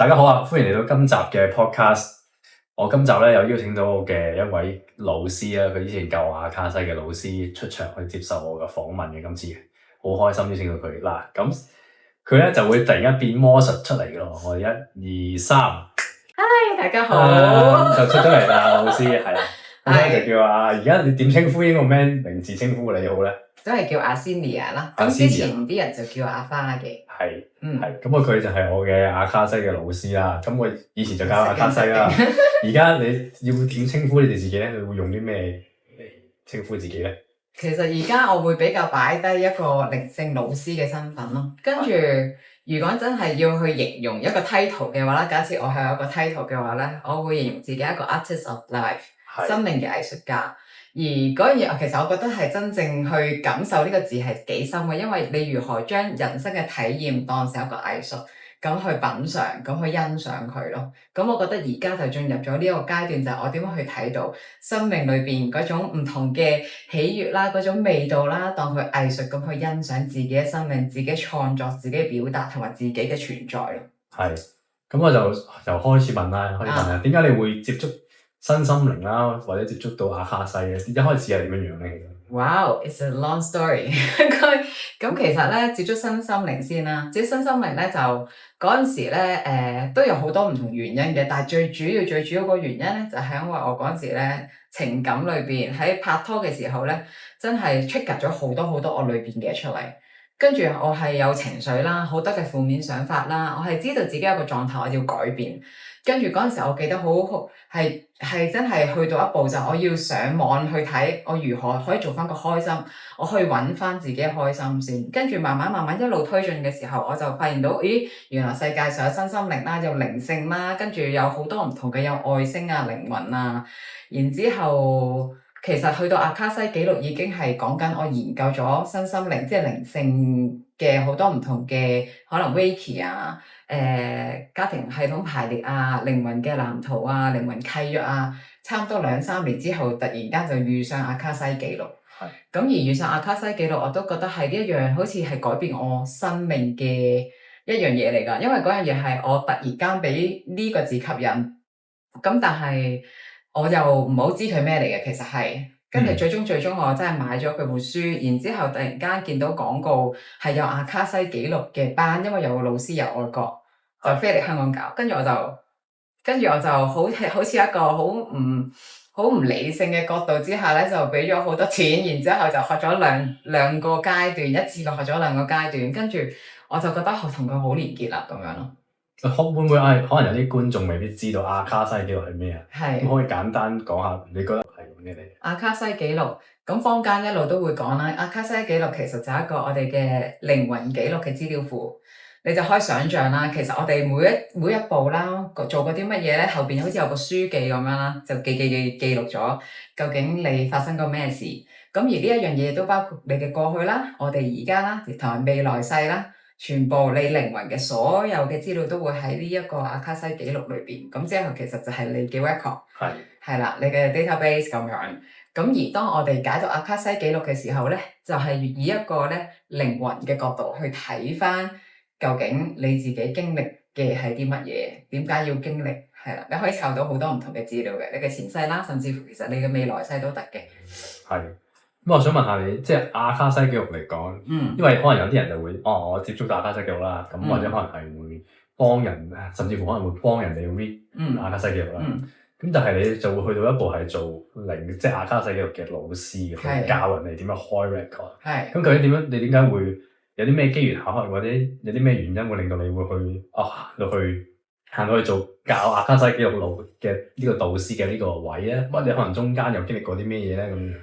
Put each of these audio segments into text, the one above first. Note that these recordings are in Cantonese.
大家好啊，歡迎嚟到今集嘅 podcast。我今集咧有邀請到我嘅一位老師啦，佢以前教我阿卡西嘅老師出場去接受我嘅訪問嘅。今次好開心邀請到佢嗱，咁佢咧就會突然間變魔術出嚟嘅咯。我哋1、2、3，嗨，大家好，就出咗嚟啦，老師係啦。咁咧就叫而家你點稱呼？應個咩名字稱呼你好咧？都係叫阿 Celia 啦。咁之前啲人就叫阿花嘅。係，咁佢就係我嘅阿卡西嘅老師啦。咁我以前就教阿卡西啦。而家你要點稱呼你哋自己咧？你會用啲咩嚟稱呼自己咧？其實而家我會比較擺低一個靈性老師嘅身份咯。跟住，如果真係要去形容一個 title 嘅話咧，假設我係有一個 title 嘅話咧，我會形容自己一個 artist of life，生命嘅藝術家。而嗰樣嘢，其實我覺得係真正去感受呢個字係幾深嘅，因為你如何將人生嘅體驗當成一個藝術，咁去品嚐，咁去欣賞佢咯。咁我覺得而家就進入咗呢個階段，就係我點樣去睇到生命裏邊嗰種唔同嘅喜悅啦，嗰種味道啦，當佢藝術咁去欣賞自己嘅生命、自己創作、自己表達同埋自己嘅存在咯。係，咁我就開始問啦，點解你會接觸身心靈啦，或者接觸到阿卡西嘅？一開始係點樣咧？其實Wow, it's a long story 咁其實咧，接觸身心靈先啦。接觸身心靈咧，就嗰陣時咧，都有好多唔同原因嘅。但係最主要個原因咧，就係因為我嗰陣時咧，情感裏邊喺拍拖嘅時候咧，真係 trigger 咗好多我裏邊嘅出嚟。跟住我係有情緒啦，好多嘅負面想法啦，我係知道自己有個狀態我要改變。跟住嗰陣時，我記得好係真係去到一步，就我要上網去睇我如何可以做翻個開心，我去揾翻自己嘅開心先。跟住慢慢一路推進嘅時候，我就發現到，咦，原來世界上有身心靈啦，有靈性啦，跟住有好多唔同嘅有外星啊、靈魂啊。然之後其實去到阿卡西記錄已經係講緊我研究咗身心靈，即係靈性嘅好多唔同嘅可能 Reiki 啊。家庭系統排列啊，靈魂嘅藍圖啊，靈魂契約啊，差唔多2-3年之後，突然間就遇上阿卡西記錄。咁而遇上阿卡西記錄，我都覺得係呢一樣好似係改變我生命嘅一樣嘢嚟㗎。因為嗰樣嘢係我突然間俾呢個字吸引，咁但係我又唔好知佢咩嚟嘅，其實係。跟住最終我真係買咗佢本書，然之後突然間見到廣告係有阿卡西記錄嘅班，因為有個老師由外國就飛嚟香港搞，跟住我就好似一個好唔理性嘅角度之下咧，就俾咗好多錢，然之後就學咗兩個階段，一次過學咗2個階段，跟住我就覺得同佢好連結啦咁樣咯。會唔會可能有啲觀眾未必知道阿卡西記錄係咩啊？係，可以簡單講下，你覺得係咩嚟？阿卡西記錄咁坊間一路都會講啦，阿卡西記錄其實就係一個我哋嘅靈魂記錄嘅資料庫。你就可以想像啦，其實我哋每一步啦，做過啲乜嘢咧，後邊好似有個書記咁樣啦，就記錄咗究竟你發生過咩事。咁而呢一樣嘢都包括你嘅過去啦，我哋而家啦，同埋未來世啦，全部你靈魂嘅所有嘅資料都會喺呢一個阿卡西記錄裏邊。咁之後其實就係你嘅 record，係啦，你嘅 database 咁樣。咁而當我哋解讀阿卡西記錄嘅時候咧，就係以一個咧靈魂嘅角度去睇翻。究竟你自己經歷嘅係啲乜嘢？點解要經歷？係啦，你可以查到好多唔同嘅資料嘅，你嘅前世啦，甚至乎其實你嘅未來世都得嘅。係。咁我想問下你，即係阿卡西記錄嚟講，因為可能有啲人就會，我接觸到阿卡西記錄啦，咁或者可能係會幫人，甚至乎可能會幫人哋 read 阿卡西記錄啦。咁但係你就會去到一步係做即係阿卡西記錄嘅老師嘅，教人哋點樣開 record。係。咁究竟你點解會？有啲咩機緣巧合，或者有啲咩原因會令到你會去行到去做教阿卡西記錄路嘅呢個導師嘅呢個位咧？或者可能中間有經歷過啲咩嘢咧咁樣？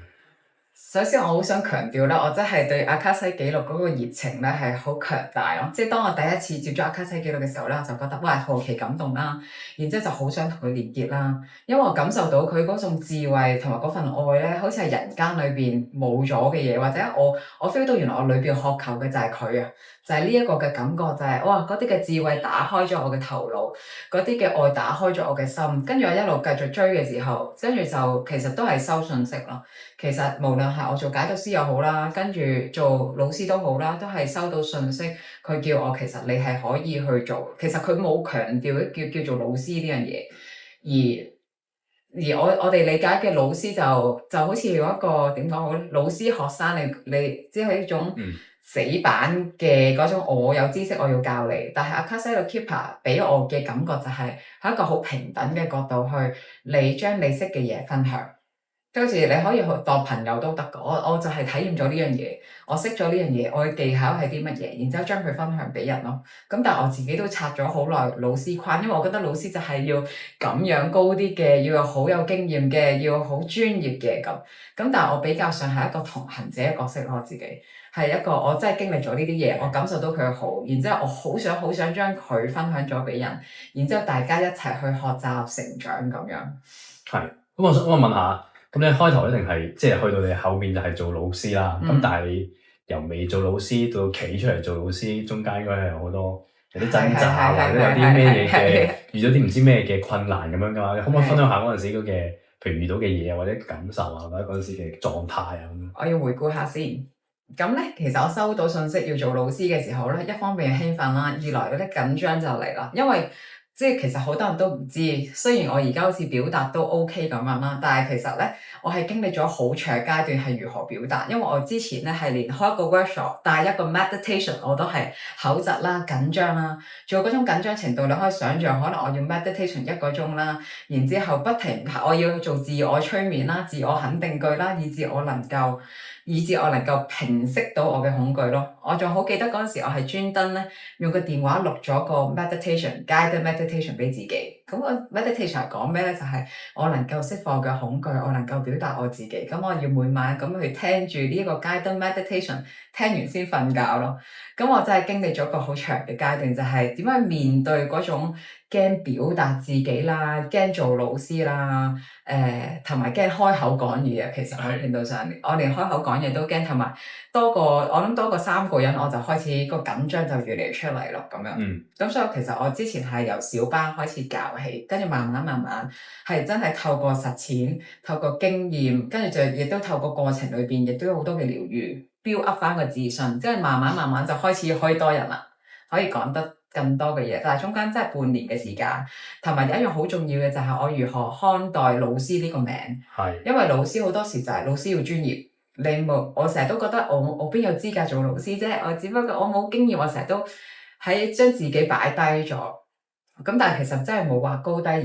首先我好想強調啦，我真係對阿卡西記錄嗰個熱情咧係好強大咯。即係當我第一次接觸阿卡西記錄嘅時候咧，就覺得哇好奇感動啦，然之後就好想同佢連結啦，因為我感受到佢嗰種智慧同埋嗰份愛咧，好似係人間裏邊冇咗嘅嘢，或者我 feel 到原來我裏邊渴求嘅就係佢啊，就係呢一個嘅感覺，就係哇嗰啲嘅智慧打開咗我嘅頭腦，嗰啲嘅愛打開咗我嘅心，跟住我一路繼續追嘅時候，跟住就其實都係收信息咯。其實無論係我做解讀師又好啦，跟住做老師都好啦，都係收到信息，佢叫我其實你係可以去做。其實佢冇強調叫做老師呢樣嘢，而我哋理解嘅老師就好似有一個點講好，老師學生你即係一種死板嘅嗰種，我有知識我要教你，但係阿卡西路 Keeper 俾我嘅感覺就係喺一個好平等嘅角度去你將你識嘅嘢分享。即好似你可以去當朋友都得㗎，我就係體驗咗呢樣嘢，我識咗呢樣嘢，我嘅技巧係啲乜嘢，然之後將佢分享俾人咯。咁但係我自己都拆咗好耐老師框，因為我覺得老師就係要咁樣高啲嘅，要好有經驗嘅，要好專業嘅咁。但係我比較上係一個同行者嘅角色咯，我自己係一個我真係經歷咗呢啲嘢，我感受到佢嘅好，然之後我好想將佢分享咗俾人，然之後大家一齊去學習成長咁樣。係，咁我問下。咁你開頭一定係即係去到你後面就係做老師啦。咁但係你由未做老師到企出嚟做老師，中間應該係有好多有啲掙扎，或者有啲咩嘢嘅遇咗啲唔知咩嘅困難咁樣噶嘛？你可唔可以分享下嗰陣時嗰嘅，譬如遇到嘅嘢或者感受啊，或者嗰陣時嘅狀態啊咁樣？我要回顧下先。咁咧，其實我收到信息要做老師嘅時候咧，一方面興奮啦，二來有啲緊張就嚟啦，因為即係其實好多人都唔知，雖然我而家好似表達都 OK 咁樣啦，但係其實咧，我係經歷咗好長嘅階段係如何表達，因為我之前咧係連開一個 workshop 帶一個 meditation 我都係口窒啦、緊張啦，仲有嗰種緊張程度，你可以想像，可能我要 meditation 1個鐘啦，然之後不停我要做自我催眠啦、自我肯定句啦，以至我能夠平息到我嘅恐懼咯。我仲好記得嗰陣時，我係專登咧用個電話錄咗個 guided meditation 俾自己。咁個 meditation 係講咩咧？就係我能夠釋放嘅恐懼，我能夠表達我自己。咁我要每晚咁去聽住呢一個 guided meditation，聽完先瞓覺咯。咁我真係經歷咗個好長嘅階段，就係點樣面對嗰種驚表達自己啦，驚做老師啦，同埋驚開口講嘢啊。其實我見到上面，我連開口講嘢都驚，同埋多過3個人，我就開始個緊張就越嚟越出嚟咯，咁樣。咁所以其實我之前係由小班開始教起，跟住慢慢係真係透過實踐，透過經驗，跟住就亦都透過過程裏邊，亦都有好多嘅療愈，build up 翻個自信，即係慢慢就開始可以多人啦，可以講得更多嘅嘢。但係中間真係半年嘅時間，同埋有一樣好重要嘅就係我如何看待老師呢個名。係，因為老師好多時就係老師要專業。我成日都覺得我邊有資格做老師啫？我只不過我冇經驗，我成日都喺將自己擺低咗。咁但係其實真係冇話高低，而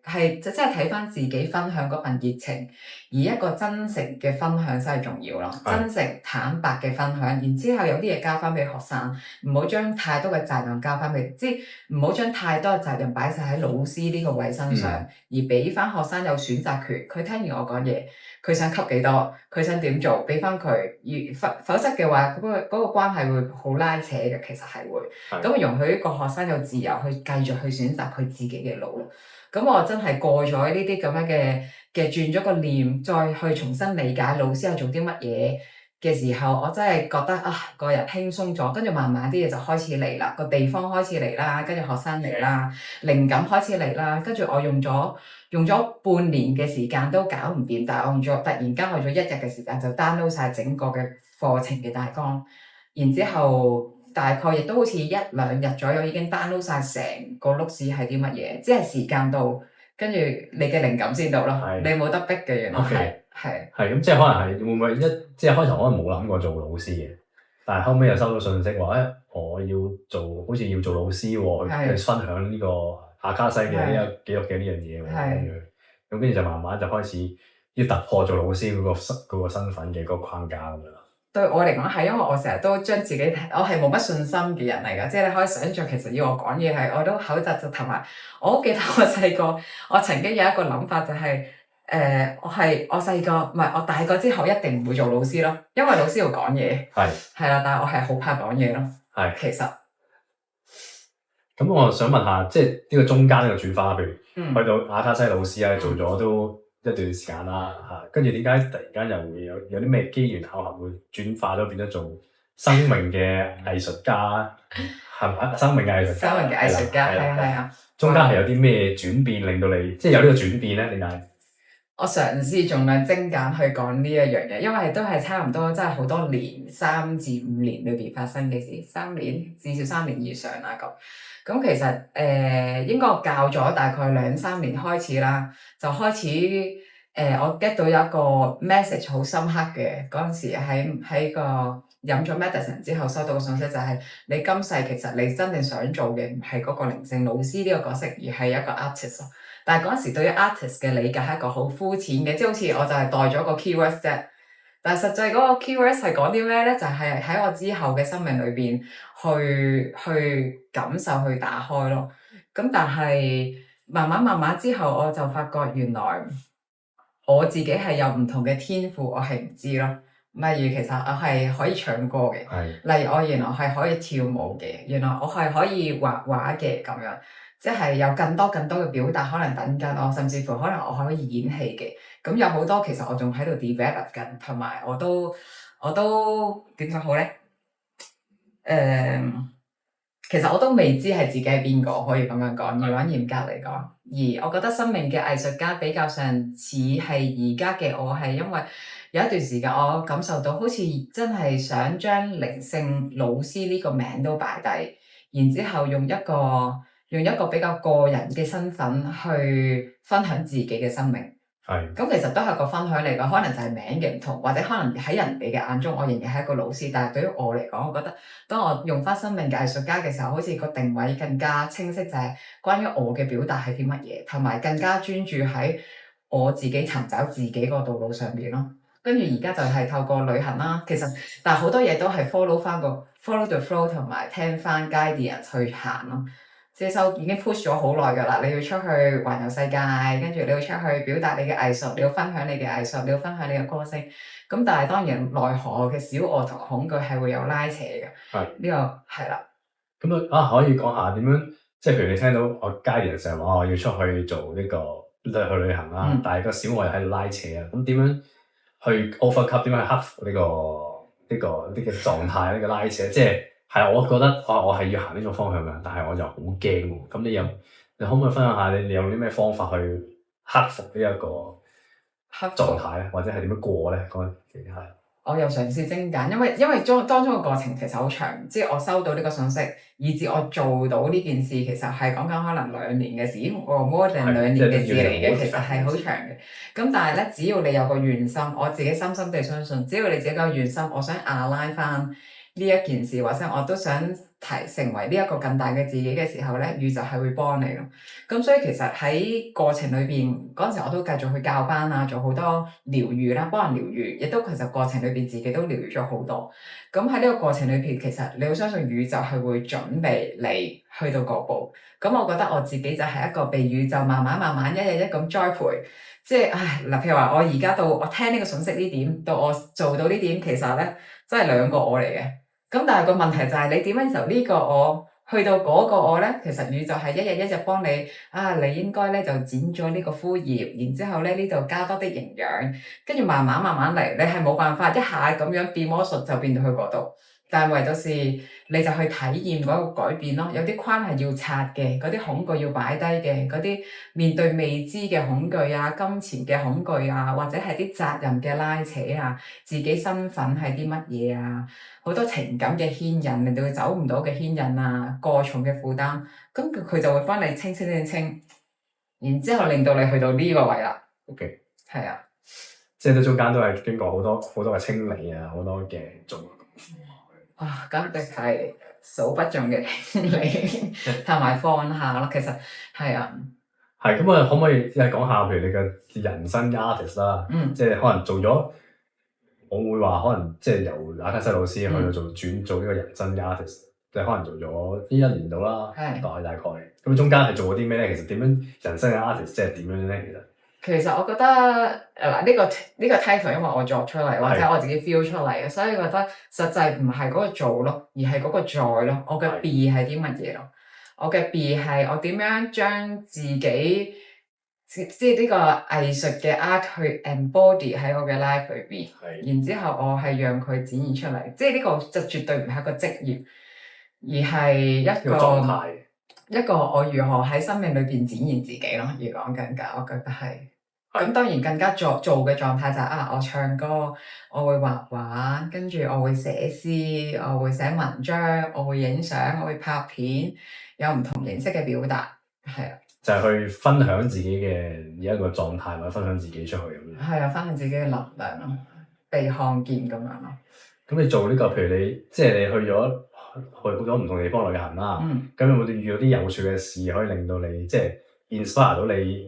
係就真係睇翻自己分享嗰份熱情，而一個真誠嘅分享真係重要咯。真誠坦白嘅分享，然之後有啲嘢交翻俾學生，唔好將太多嘅責任交翻俾，即係唔好將太多嘅責任擺晒喺老師呢個位身上，而俾翻學生有選擇權。佢聽完我講嘢，佢想吸幾多，佢想點做，俾翻佢。否則嘅話，嗰個關係會好拉扯嘅。其實係會咁容許一個學生有自由去繼續去選擇佢自己嘅路咯。咁我真係過咗呢啲咁樣嘅轉咗個念，再去重新理解老師係做啲乜嘢嘅時候，我真係覺得個人輕鬆咗，跟住慢慢啲嘢就開始嚟啦，個地方開始嚟啦，跟住學生嚟啦，靈感開始嚟啦，跟住我用咗半年嘅時間都搞唔掂，但係我突然間用咗1日嘅時間就 download 晒整個嘅課程嘅大綱，然之後大概亦都好似1-2日左右已經 download 晒成個碌屎係啲乜嘢，即係時間到，跟住你嘅靈感先到咯，你冇得逼嘅原來係咁，即係可能係會唔會即係開頭可能冇諗過做老師嘅，但係後尾又收到信息話我要做好似要做老師喎，去分享呢個阿卡西嘅呢個記錄嘅呢樣嘢喎，咁跟住就慢慢就開始要突破做老師嗰個身份嘅嗰個框架咁樣。對我嚟講係，因為我成日都將自己我係冇乜信心嘅人嚟㗎，即係你可以想像其實要我講嘢係我都口窒窒，同埋我好記得我細個，我曾經有一個諗法就係我大個之後一定唔會做老師咯，因為老師要講嘢係啦，但係我係好怕講嘢咯。其實咁我想問下，即係呢個中間呢個轉化，譬如去到阿卡西老師啊，做咗都一段時間啦嚇，跟住點解突然間又會有啲咩機緣巧合會轉化咗變咗做生命嘅藝術家，係咪？生命嘅藝術家係啊，中間係有啲咩轉變令到你即係有呢個轉變咧？點解？我嘗試盡量精簡去講呢一樣嘢，因為都係差唔多，真係好多年3至5年裏邊發生嘅事，3年至少3年以上啦咁。咁其實應該我教咗大概2-3年開始啦，就開始我 get 到有一個 message 好深刻嘅嗰陣時喺個飲咗 medicine 之後收到個信息就係你今世其實你真正想做嘅唔係嗰個靈性老師呢個角色，而係一個 artist。但係嗰陣時對於 artist 嘅理解係一個好膚淺嘅，即係好似我就係代咗個 keywords 啫。但係實際嗰個 keywords 係講啲咩咧？就係喺我之後嘅生命裏邊去感受、去打開咯。咁但係慢慢之後，我就發覺原來我自己係有唔同嘅天賦，我係唔知咯。例如其實我係可以唱歌嘅，例如我原來係可以跳舞嘅，原來我係可以畫畫嘅咁樣。即係有更多嘅表達，可能等緊我，甚至乎可能我可以演戲嘅。咁有好多其實我仲喺度 develop 緊，同埋我都點講好咧？其實我都未知係自己係邊個，可以咁樣講。要揾嚴格嚟講，而我覺得生命嘅藝術家比較上似係而家嘅我，係因為有一段時間我感受到好似真係想將靈性老師呢個名都擺低，然之後用一個比較個人嘅身份去分享自己嘅生命。咁其實都係個分享嚟㗎，可能就係名嘅唔同，或者可能喺人哋嘅眼中，我仍然係一個老師。但係對於我嚟講，我覺得當我用返生命嘅藝術家嘅時候，好似個定位更加清晰，就係關於我嘅表達係啲乜嘢，同埋更加專注喺我自己尋找自己個道路上面咯。跟住而家就係透過旅行啦，其實但係好多嘢都係 follow the flow 同埋聽返 guidance 去行咯。接受已經 push 咗好耐㗎啦，你要出去環遊世界，跟住你要出去表達你嘅藝術，你要分享你嘅藝術，你要分享你嘅歌聲。咁但係當然奈何嘅小我同恐懼係會有拉扯嘅。呢個係啦。咁可以講下點樣？即係譬如你聽到我家人成日話我要出去做呢個去旅行啦，但係個小我又喺度拉扯啊。咁點樣去 overcome？點樣去克服呢個狀態呢個拉扯？即係我覺得我係要行呢種方向嘅，但係我就好驚喎。咁你可唔可以分享下你有啲咩方法去克服呢一個狀態咧，或者係點樣過咧？嗰陣時係。我又嘗試精簡，因為當中嘅過程其實好長，即係我收到呢個信息，以至我做到呢件事，其實係講緊可能2年嘅事，more than 2年嘅事嚟嘅，其實係好長嘅。咁但係咧，只要你有個願心，我自己深深地相信，只要你自己有願心，我想 align 翻呢一件事，或者我都想成為呢一個更大嘅自己嘅時候咧，宇宙係會幫你咯。咁所以其實喺過程裏邊嗰陣時，我都繼續去教班啊，做好多療愈啦，幫人療愈，亦都其實過程裏邊自己都療愈咗好多。咁喺呢個過程裏邊，其實你要相信宇宙係會準備你去到嗰步。咁我覺得我自己就係一個被宇宙慢慢一日一咁栽培。即係嗱，譬如話我而家到我聽呢個信息呢點，到我做到呢點，其實咧真係2個我嚟嘅。咁但係個問題就係你點樣由呢個我去到嗰個我咧？其實宇宙係一日一日幫你你應該咧就剪咗呢個枯葉，然之後咧呢度加多啲營養，跟住慢慢嚟，你係冇辦法一下咁樣變魔術就變到去嗰度。但係唯獨是你就去體驗嗰個改變咯，有啲框係要拆嘅，嗰啲恐懼要擺低嘅，嗰啲面對未知嘅恐懼啊、金錢嘅恐懼啊，或者係啲責任嘅拉扯啊、自己身份係啲乜嘢啊，好多情感嘅牽引，令到佢走唔到嘅牽引啊，過重嘅負擔，咁佢就會幫你清，然之後令到你去到呢個位啦。OK，係啊，即係中間都係經過好多嘅清理啊，好多嘅做。簡直係數不盡嘅清理同埋放下咯。其實係啊，係咁可唔可以即係講下，譬如你嘅人生 artist 啦，即係可能做咗，我會話可能即係由阿卡西老師去到轉做呢個人生 artist，即係可能做咗呢1年到啦，大概。咁中間係做過啲咩咧？其實點樣人生嘅 artist 即係點樣咧？其實我覺得呢個 title 因為我作出嚟，或者我自己 feel 出嚟嘅，所以覺得實際唔係嗰個做咯，而係嗰個在咯。我嘅 be 係啲乜嘢咯？我嘅 be 係我點樣將自己即係呢個藝術嘅 art 去 embody 喺我嘅 life 裏邊，然之後我係讓佢展現出嚟。即係呢個就絕對唔係一個職業，而係一個狀態，一個我如何喺生命裏邊展現自己咯。而講緊㗎，我覺得係。咁當然更加做嘅狀態就係我唱歌，我會畫畫，跟住我會寫詩，我會寫文章，我會影相，我會拍片，有唔同形式嘅表達，係啊。就係去分享自己嘅一個狀態，或者分享自己出去咁樣。係啊，分享自己嘅能量咯，被看見咁樣咯。咁你做呢個，譬如你即係你去咗唔同地方旅行啦，咁有冇遇到啲有趣嘅事可以令到你即係 inspire 到你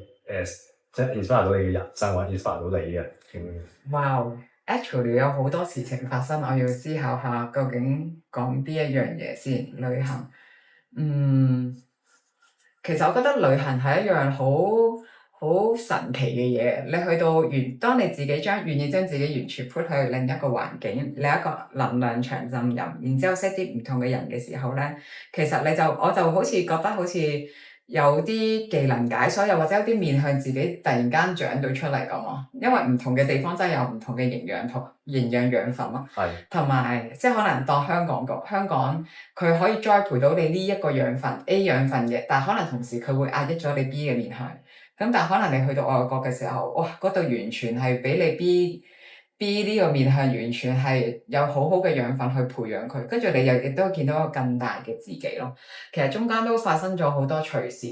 即係 inspire 到你嘅人生或者 inspire 到你嘅？Wow，actually 有好多事情發生，我要思考下究竟講邊一樣嘢先。旅行，其實我覺得旅行係一樣好神奇嘅嘢。你去到當你自己願意將自己完全 put 去另一個環境、另一個能量場浸淫，然之後識啲唔同嘅人嘅時候咧，其實我就好似覺得好似有啲技能解鎖，又或者有啲面向自己突然間長到出嚟咁咯。因為唔同嘅地方真係有唔同嘅營養養分咯。係。同埋即係可能當香港佢可以栽培到你呢一個養分 A 養分嘅，但係可能同時佢會壓抑咗你 B 嘅面向。咁但係可能你去到外國嘅時候，哇！嗰度完全係俾你 B 呢個面向，完全係有好好嘅養分去培養佢，跟住你又亦都見到一個更大嘅自己咯。其實中間都發生咗好多趣事。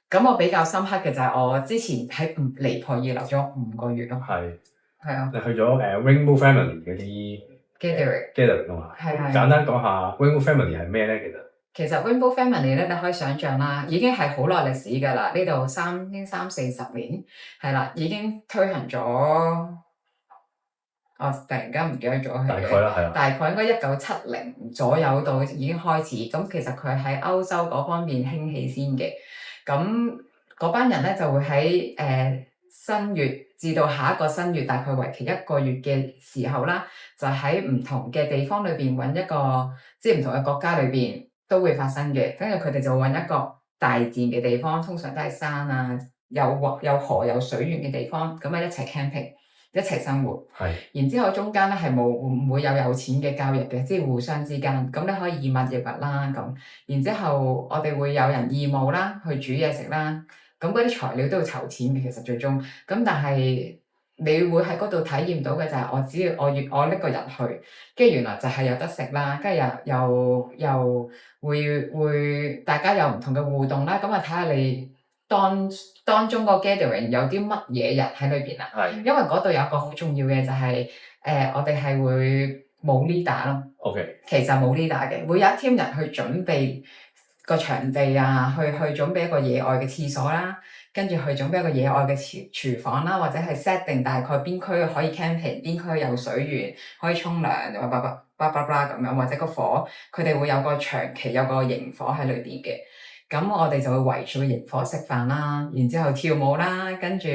咁我比較深刻嘅就係我之前喺尼泊爾留咗5個月咯。係啊。你去咗Rainbow Family 嗰啲 gathering 啊嘛？係。簡單講下 Rainbow Family 係咩咧？其實 Rainbow Family 咧，你可以想象啦，已經係好耐歷史㗎啦。呢度已經30-40年，係啦，已經推行咗。我突然間唔記得咗佢嘅。大概啦，係啦。大概應該1970左右度已經開始。咁其實佢喺歐洲嗰方面興起先嘅。咁嗰班人咧就會喺新月至到下一個新月，大概為期1個月嘅時候啦，就喺唔同嘅地方裏邊揾一個，即係唔同嘅國家裏邊都會發生嘅。跟住佢哋就揾一個大自然嘅地方，通常都係山啊，有河有水源嘅地方，咁啊一齊 camping， 一齊生活。係。然之後中間咧係唔會有錢嘅交易嘅，即係互相之間。咁你可以以物易物啦咁。然之後我哋會有人義務啦，去煮嘢食啦。咁嗰啲材料都要籌錢嘅，其實最終。咁但係你會喺嗰度體驗到嘅就係只要我拎個人去，跟住原來就係有得食啦，跟住又會大家有唔同嘅互動啦。咁啊睇下你當中個 gathering 有啲乜嘢人喺裏邊啊？係。因為嗰度有一個好重要嘅就係我哋係會冇 leader 咯。OK。其實冇 leader 嘅，會有一 team 人去準備個場地啊，去準備一個野外嘅廁所啦，跟住去準備一個野外嘅廚房啦，或者係 set 定大概邊區可以 camping， 邊區有水源可以沖涼，又叭咁樣，或者個火佢哋會有個長期有個營火喺裏邊嘅。咁我哋就會圍住個營火食飯啦，然之後跳舞啦，跟住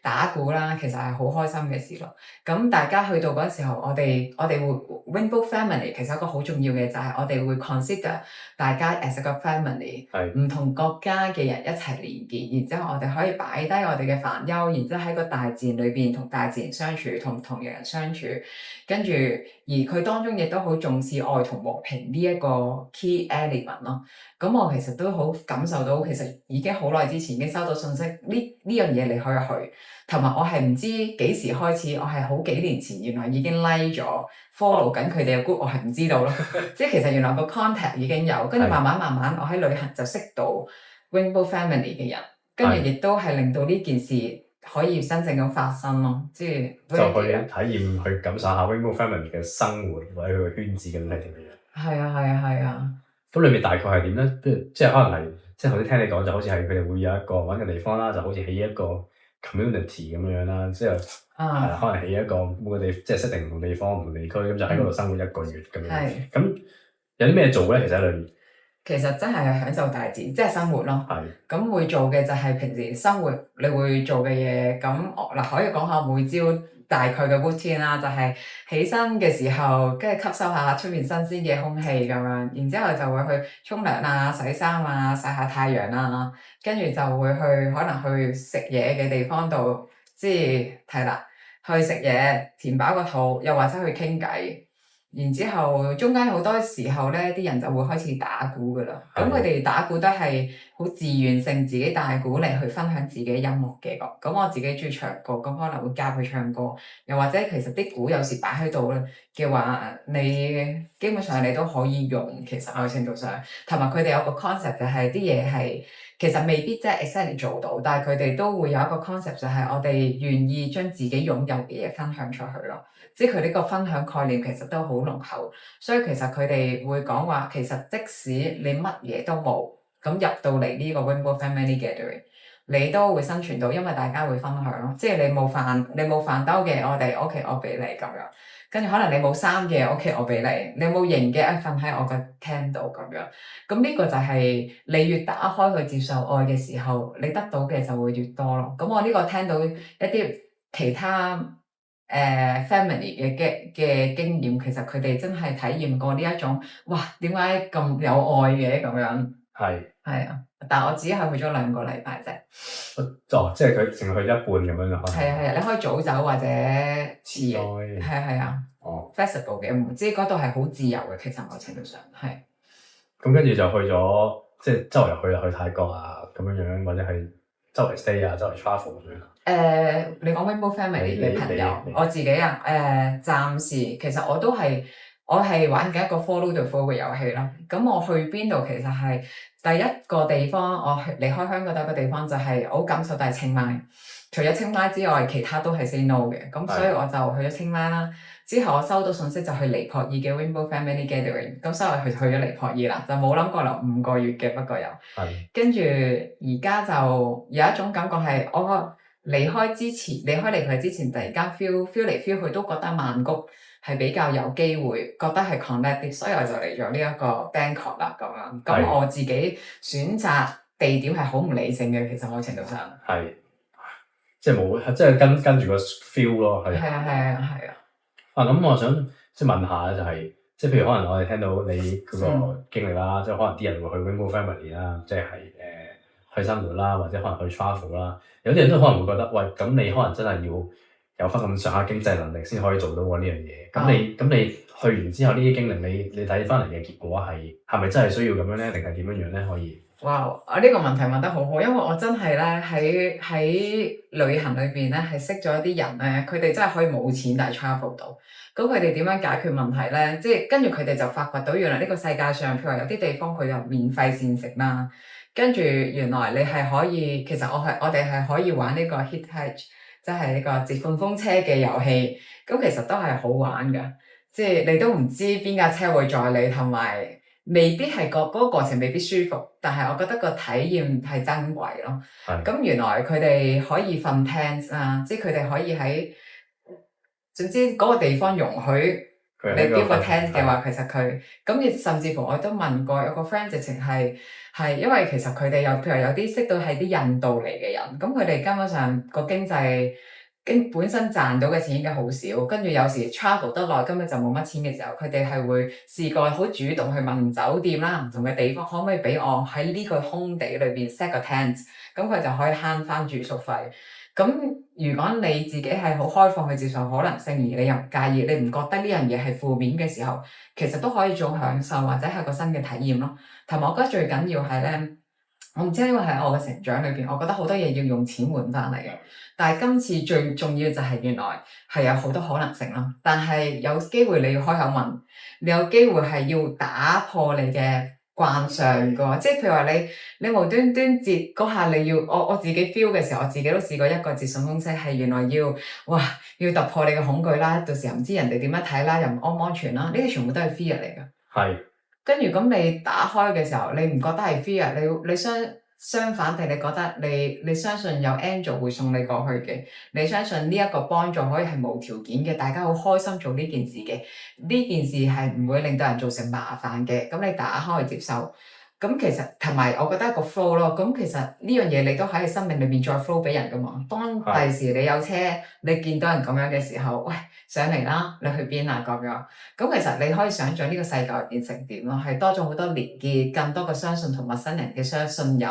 打鼓啦，其實係好開心嘅事咯。咁大家去到嗰時候，我哋會 Rainbow Family 其實一個好重要嘅就係我哋會 consider 大家 as 一個 family，唔同國家嘅人一齊連結，然之後我哋可以擺低我哋嘅煩憂，然之後喺個大自然裏邊同大自然相處，同唔同嘅人相處，跟住而佢當中亦都好重視愛同和平呢一個 key element 咯。咁我其實都好感受到，其實已經好耐之前已經收到信息，呢樣嘢你可以去，同埋我係唔知幾時開始，我係好幾年前原來已經 like 咗 follow 緊佢哋嘅 group，我係唔知道咯。即係其實原來個 contact 已經有，跟住慢慢我喺旅行就識到 Rainbow Family 嘅人，跟住亦都係令到呢件事可以真正咁發生咯。即係就去體驗去感受下 Rainbow Family 嘅生活或者佢嘅圈子咁係點樣。係啊。咁裏面大概係點咧？即係可能係，即係頭先聽你講就好似係佢哋會有一個揾嘅地方啦，就好似起一個 community 咁樣啦，即係可能起一個每個地，即係設定唔同地方、唔同地區，咁就喺嗰度生活1個月咁樣。咁有啲咩做咧？其實喺裏面，其實真係享受大自然，即係生活咯。咁會做嘅就係平時生活你會做嘅嘢。咁可以講下每朝大概嘅 routine 啦，就係起身嘅時候，跟住吸收下出面新鮮嘅空氣咁樣，然之後就會去沖涼啊、洗衫啊、曬下太陽啊，跟住就會可能去食嘢嘅地方度，即係啦，去食嘢填飽個肚，又或者去傾偈。然之後中間好多時候咧，啲人就會開始打鼓噶啦。咁佢哋打鼓都係好自願性，自己帶鼓嚟去分享自己音樂嘅。咁我自己中意唱歌，咁可能會教佢唱歌。又或者其實啲鼓有時擺喺度咧嘅話，你基本上你都可以用。其實某程度上，同埋佢哋有個 concept 就係啲嘢係其實未必即係 exactly 做到，但係佢哋都會有一個 concept 就係我哋願意將自己擁有嘅嘢分享出去咯。即係佢呢個分享概念其實都好濃厚，所以其實佢哋會講話，其實即使你乜嘢都冇，咁入到嚟呢個 Rainbow Family Gathering，你都會生存到，因為大家會分享咯。即係你冇飯兜嘅，我哋 OK，我俾你咁樣。跟住可能你冇衫嘅，OK，我俾你。你冇型嘅，瞓喺我個 tent 度咁樣。咁呢個就係你越打開去接受愛嘅時候，你得到嘅就會越多咯。咁我呢個聽到一啲其他family 嘅經驗，其實佢哋真係體驗過呢一種，哇！點解咁有愛嘅咁樣？係啊，但係我只係去咗2個禮拜啫。即係佢淨係去一半咁樣就可能。係啊，你可以早走或者遲嘅。係啊。flexible 嘅，唔知嗰度係好自由嘅，其實某程度上係。咁跟住就去咗，即係周圍去泰國啊咁樣，或者係周圍 stay 啊，周圍 travel 咁樣。你講 Rainbow Family 嘅朋友，我自己啊，暫時其實我係玩緊一個 follow the flow 嘅遊戲啦。咁我去邊度其實係第一個地方，我離開香港第一個地方就係我好感受，但係清邁。除咗清邁之外，其他都係 say no 嘅。咁所以我就去咗清邁啦。之後我收到信息就去尼泊爾嘅 Rainbow Family Gathering。咁所以我去咗尼泊爾啦，就冇諗過留5個月嘅，不過又。跟住而家就有一種感覺係我離開尼泊爾之前，突然間 feel 嚟 feel 去都覺得曼谷係比較有機會，覺得係 connect 啲，所以我就嚟咗呢一個 Bangkok 啦咁樣。咁我自己選擇地點係好唔理性嘅，其實某程度上。係。即係冇，即係跟住個 feel 咯，係。係啊。咁我想即係問下就係，即係譬如可能我哋聽到你嗰個經歷啦，即係可能啲人會去 Rainbow Family 啦，即係去生活啦，或者可能去 travel 啦，有啲人都可能會覺得，喂，咁你可能真係要有翻咁上下經濟能力先可以做到呢樣嘢。咁你去完之後呢啲經歷，你睇翻嚟嘅結果係咪真係需要咁樣咧，定係點樣樣咧？可以？哇！我呢個問題問得好好，因為我真係咧喺旅行裏邊咧係識咗一啲人咧，佢哋真係可以冇錢但係 travel 到。咁佢哋點樣解決問題咧？即係跟住佢哋就發掘到原來呢個世界上，譬如話有啲地方佢有免費膳食啦，跟住原來你係可以，其實我哋係可以玩呢個 Hitch，即係呢個接順風車嘅遊戲。咁其實都係好玩㗎，即係你都唔知邊架車會載你，同埋未必係嗰個過程未必舒服，但係我覺得個體驗係珍貴咯。咁原來佢哋可以瞓 tent 啦，即係佢哋可以喺總之嗰個地方容許你標個 tent 嘅話，其實佢咁甚至乎我都問過有個 friend 直情係因為其實佢哋有譬如有啲識到係啲印度嚟嘅人，咁佢哋根本上個經濟本身賺到嘅錢已經好少，跟住有時 travel 得耐根本就冇乜錢嘅時候，佢哋係會試過好主動去問酒店啦，唔同嘅地方可唔可以俾我喺呢個空地裏邊 set 個 tent，咁佢就可以慳翻住宿費。咁如果你自己係好開放去接受可能性，而你又唔介意，你唔覺得呢樣嘢係負面嘅時候，其實都可以做享受或者係個新嘅體驗咯。同埋我覺得最緊要係咧，我唔知因為喺我嘅成長裏邊，我覺得好多嘢要用錢換翻嚟嘅。但係今次最重要就係原來係有好多可能性咯。但係有機會你要開口問，你有機會係要打破你嘅慣常嘅，即係譬如話你無端端接嗰下你要我自己 feel 嘅時候，我自己都試過一個接順風車係原來要突破你嘅恐懼啦，到時候唔知人哋點樣睇啦，又唔安唔安全啦，呢啲全部都係 fear 嚟嘅。係。跟住咁你打開嘅時候，你唔覺得係 fear，你相反地，你覺得你相信有 angel 會送你過去嘅，你相信呢一個幫助可以係無條件嘅，大家好開心做呢件事嘅，呢件事係唔會令到人造成麻煩嘅，咁你打開去接受，咁其實同埋我覺得一個 flow 咯，咁其實呢樣嘢你都喺你生命裏面再 flow 俾人噶嘛，當第時你有車，你見到人咁樣嘅時候，喂，上嚟啦，你去邊啊咁樣，咁其實你可以想像呢個世界變成點咯，係多咗好多連結，更多嘅相信同陌生人嘅信任，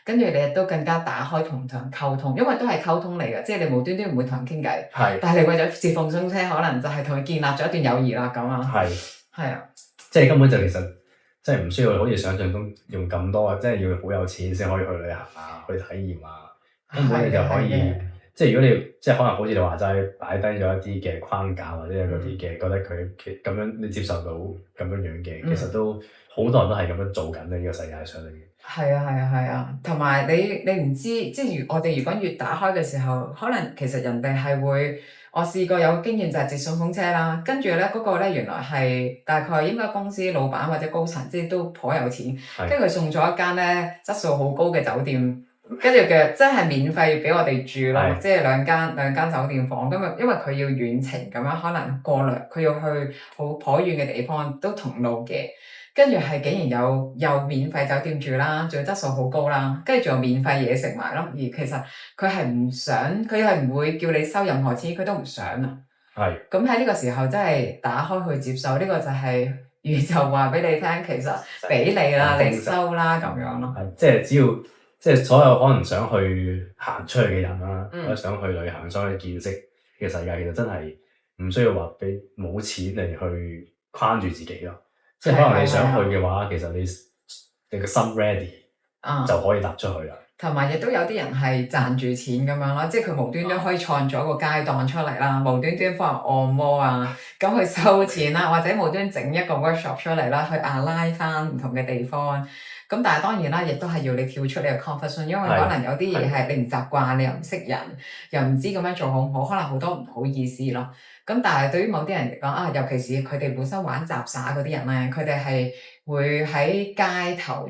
跟住你亦都更加打開同人溝通，因為都係溝通嚟嘅，即係你無端端唔會同人傾偈，但係你為咗接奉送車，可能就係同佢建立咗一段友誼啦咁啊。係啊，即係根本就其實即係唔需要好似想象中用咁多，即係要好有錢先可以去旅行啊，去體驗啊，根本你就可以。即係如果你即係可能好似你話齋擺低咗一啲嘅框架或者係嗰啲嘅，覺得佢咁樣你接受到咁樣樣嘅，其實都好多人都係咁樣做緊呢個世界上面。係啊，同埋你唔知，即係我哋如果越打開嘅時候，可能其實人哋係會，我試過有個經驗就係接順風車啦，跟住咧嗰個咧原來係大概應該公司老闆或者高層，即係都頗有錢，跟住佢送咗一間咧質素好高嘅酒店。跟住嘅真係免費俾我哋住咯，即係兩間酒店房。咁啊，因為佢要遠程咁樣，可能過兩佢要去好頗遠嘅地方，都同路嘅。跟住係竟然有免費酒店住啦，仲要質素好高啦，跟住仲有免費嘢食埋咯。而其實佢係唔想，佢係唔會叫你收任何錢，佢都唔想啊。咁喺呢個時候真係打開去接受，呢個就係宇宙話俾你聽，其實俾你啦，你收啦咁樣咯。即係只要。即係所有可能想去行出去嘅人啦，或者想去旅行、想去見識嘅世界，其實真係唔需要話俾冇錢嚟去框住自己咯。即係可能你想去嘅話，其實你個心 ready 就可以踏出去啦。同埋亦都有啲人係賺住錢咁樣咯，即係佢無端端可以創咗個街檔出嚟啦，無端端幫人按摩啊，咁去收錢啦，或者無端整一個 workshop 出嚟啦，去拉翻唔同嘅地方。咁但係當然啦，亦都係要你跳出你嘅 comfort zone，因為可能有啲嘢係你唔習慣，你又唔識人，又唔知咁樣做好唔好，可能好多唔好意思咯。咁但係對於某啲人嚟講尤其是佢哋本身玩雜耍嗰啲人咧，佢哋係會喺街頭